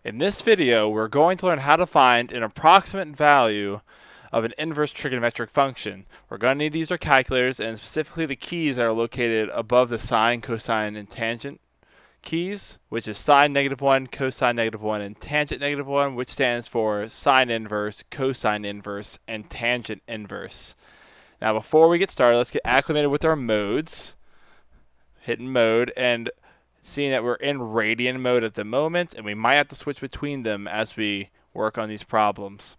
In this video, we're going to learn how to find an approximate value of an inverse trigonometric function. We're going to need to use our calculators, and specifically the keys that are located above the sine, cosine, and tangent keys, which is sine -1, cosine -1, and tangent -1, which stands for sine inverse, cosine inverse, and tangent inverse. Now, before we get started, let's get acclimated with our modes. Hitting mode, and seeing that we're in radian mode at the moment, and we might have to switch between them as we work on these problems.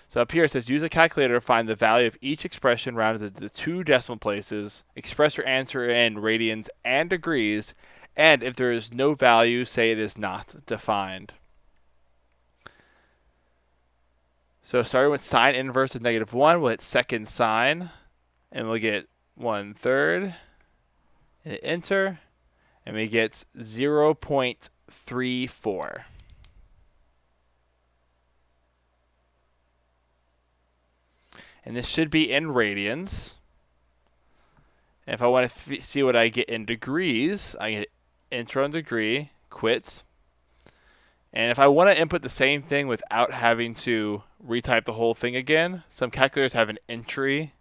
So up here it says use a calculator to find the value of each expression rounded to 2 decimal places, express your answer in radians and degrees, and if there is no value, say it is not defined. So starting with sine inverse of -1, we'll hit second sine, and we'll get 1/3, and hit enter, and we get 0.34. And this should be in radians. And if I want to see what I get in degrees, I get enter on degree, quit. And if I want to input the same thing without having to retype the whole thing again, some calculators have an entry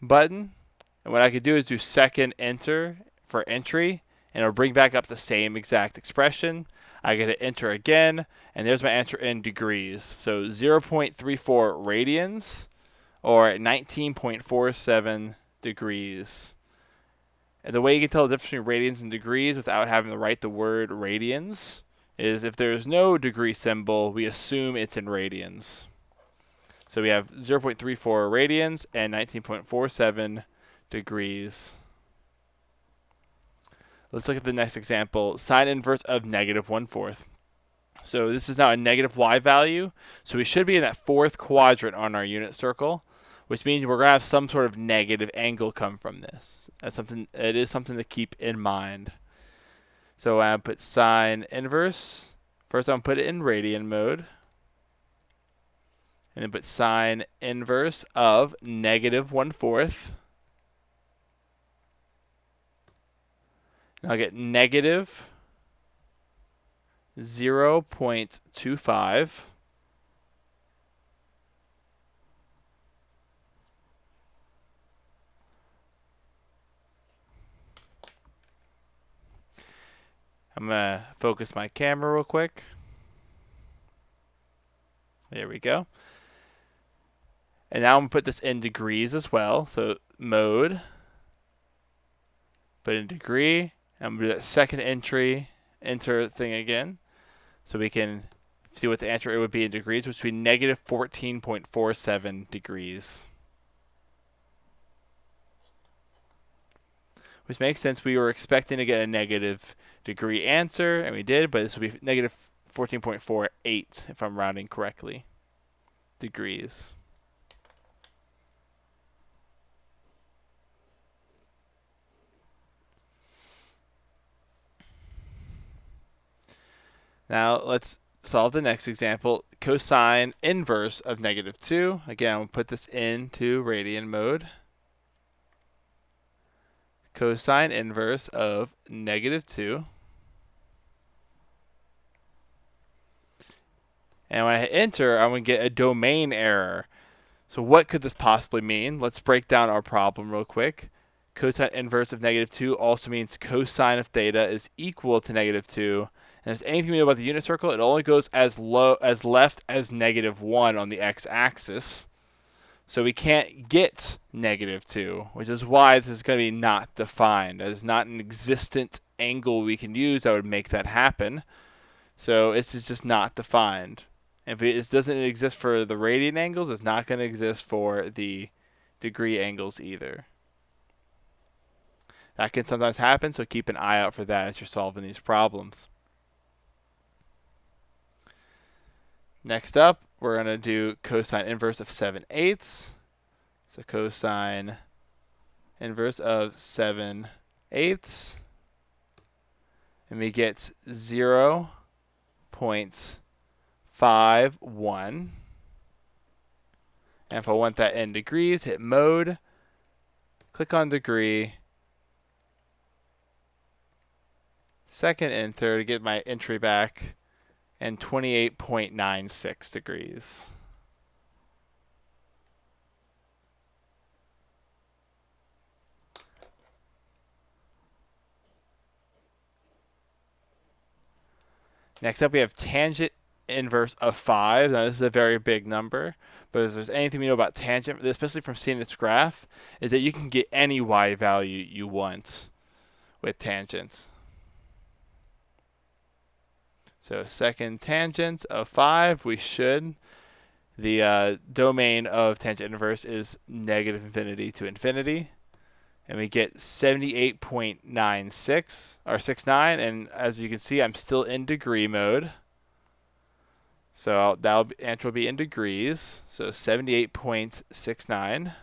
button. And what I could do is do second enter for entry, and it'll bring back up the same exact expression. I get to enter again, and there's my answer in degrees. So 0.34 radians, or 19.47 degrees. And the way you can tell the difference between radians and degrees without having to write the word radians is if there's no degree symbol, we assume it's in radians. So we have 0.34 radians and 19.47 degrees. Let's look at the next example. Sine inverse of -1/4. So this is now a negative y value. So we should be in that fourth quadrant on our unit circle, which means we're going to have some sort of negative angle come from this. It is something to keep in mind. So I put sine inverse. First I'm going to put it in radian mode. And then put sine inverse of -1/4. And I'll get negative 0.25. I'm going to focus my camera real quick. There we go. And now I'm going to put this in degrees as well. So mode, put in degree. I'm going to do that second enter thing again. So we can see what the answer would be in degrees, which would be -14.47 degrees. Which makes sense. We were expecting to get a negative degree answer, and we did, but this would be -14.48 if I'm rounding correctly. Degrees. Now let's solve the next example. Cosine inverse of -2. Again, I'm going to put this into radian mode. Cosine inverse of -2. And when I hit enter, I'm going to get a domain error. So what could this possibly mean? Let's break down our problem real quick. Cosine inverse of -2 also means cosine of theta is equal to -2. And if there's anything we know about the unit circle, it only goes as left as -1 on the x-axis. So we can't get -2, which is why this is going to be not defined. There's not an existent angle we can use that would make that happen. So this is just not defined. If it doesn't exist for the radian angles, it's not going to exist for the degree angles either. That can sometimes happen, so keep an eye out for that as you're solving these problems. Next up, we're going to do cosine inverse of 7/8. So cosine inverse of 7/8. And we get 0.51. And if I want that in degrees, hit mode, click on degree, second enter to get my entry back, and 28.96 degrees. Next up, we have tangent inverse of 5. Now, this is a very big number, but if there's anything we know about tangent, especially from seeing its graph, is that you can get any y value you want with tangent. So second tangent of 5, the domain of tangent inverse is negative infinity to infinity. And we get 78.96 or 69, and as you can see, I'm still in degree mode. So that'll answer will be in degrees. So 78.69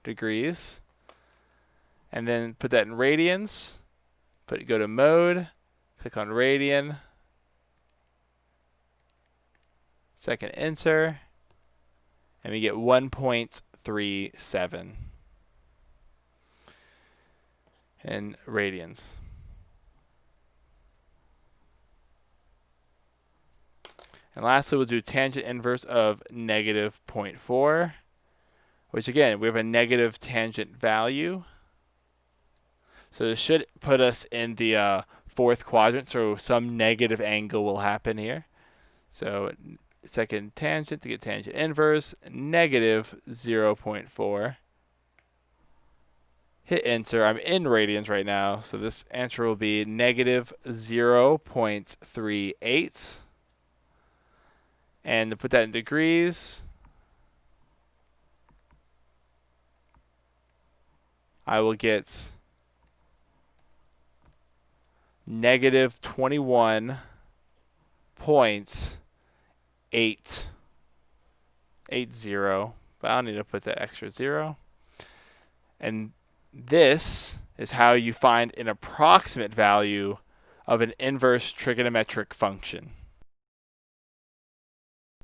degrees, and then put that in radians. Go to mode, click on radian. Second enter, and we get 1.37 in radians. And lastly, we'll do tangent inverse of negative 0.4, which again, we have a negative tangent value. So this should put us in the fourth quadrant, so some negative angle will happen here. So second tangent to get tangent inverse, negative 0.4. Hit enter. I'm in radians right now, so this answer will be negative 0.38. And to put that in degrees, I will get negative 21.880, but I don't need to put that extra 0. And this is how you find an approximate value of an inverse trigonometric function.